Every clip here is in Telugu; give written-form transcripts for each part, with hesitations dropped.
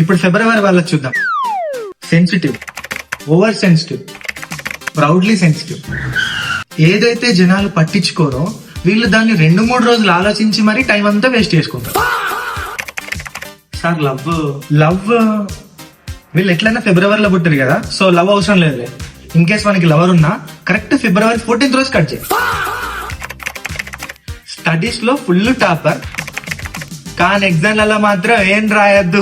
ఇప్పుడు ఫిబ్రవరి వాళ్ళకి చూద్దాం. Sensitive, over sensitive, proudly sensitive. ఏదైతే జనాలు పట్టించుకోరో వీళ్ళు దాన్ని 2-3 రోజులు ఆలోచించి మరీ టైం అంతా వేస్ట్ చేసుకుంటారు. సార్ లవ్ వీళ్ళు ఎట్లయినా ఫిబ్రవరిలో పుట్టారు కదా, సో లవ్ అవసరం లేదు. ఇన్ కేస్ మనకి లవర్ ఉన్నా కరెక్ట్ ఫిబ్రవరి 14th రోజు కట్ చేయి. స్టడీస్ లో ఫుల్ టాపర్, కానీ ఎగ్జామ్లలో మాత్రం ఏం రాయద్దు.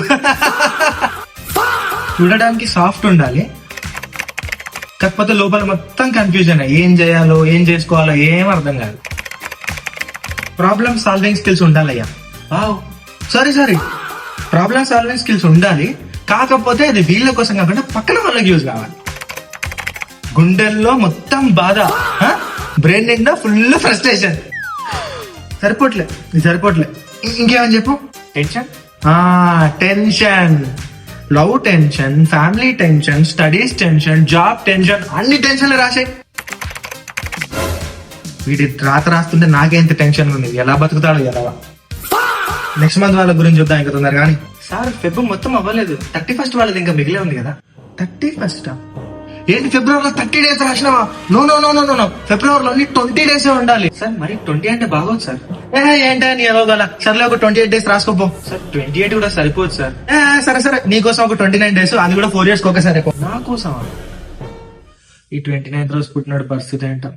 చూడడానికి సాఫ్ట్ ఉండాలి, కాకపోతే లోపల మొత్తం కన్ఫ్యూజన్. ఏం చేయాలో ఏం చేసుకోవాలో ఏం అర్థం కాదు. ప్రాబ్లమ్ సాల్వింగ్ స్కిల్స్ ఉండాలయ్యా. సారీ ప్రాబ్లమ్ సాల్వింగ్ స్కిల్స్ ఉండాలి, కాకపోతే అది వీళ్ళ కోసం కాకుండా పక్కన వాళ్ళకి యూజ్ కావాలి. గుండెల్లో మొత్తం బాధ, బ్రెయిన్ నిండా ఫుల్ ఫ్రస్ట్రేషన్. సరిపోట్లే ఇంకేమని చెప్పు. Tension, love tension, family tension, studies tension, job tension, అన్ని టెన్షన్లు రాశాయి. వీటి రాస్తుంటే నాకేంత టెన్షన్ ఉంది, ఎలా బతుకుతాడు ఎలా. నెక్స్ట్ మంత్ వాళ్ళ గురించి చూద్దాం ఇంకా తొందర. కానీ సార్ ఫెబ్ మొత్తం అవ్వలేదు, 31st వాళ్ళది ఇంకా మిగిలే ఉంది కదా. 31st ఏంటి, ఫిబ్రవరిలో 30 days రాసినావా? నో, ఫిబ్రవరిలో 20 days ఉండాలి సార్. మరి 20 అంటే బాగోదు సార్. ఏంటని ఎలాగోలా, సర్లే ఒక 28 days రాసుకోపో సార్. 28 కూడా సరిపోదు సార్. సరే నీకోసం ఒక 29 days, అది కూడా 4 years ఒకసారి. నా కోసం ఈ 29th రోజు పుట్టినాడు పరిస్థితి ఏంటో.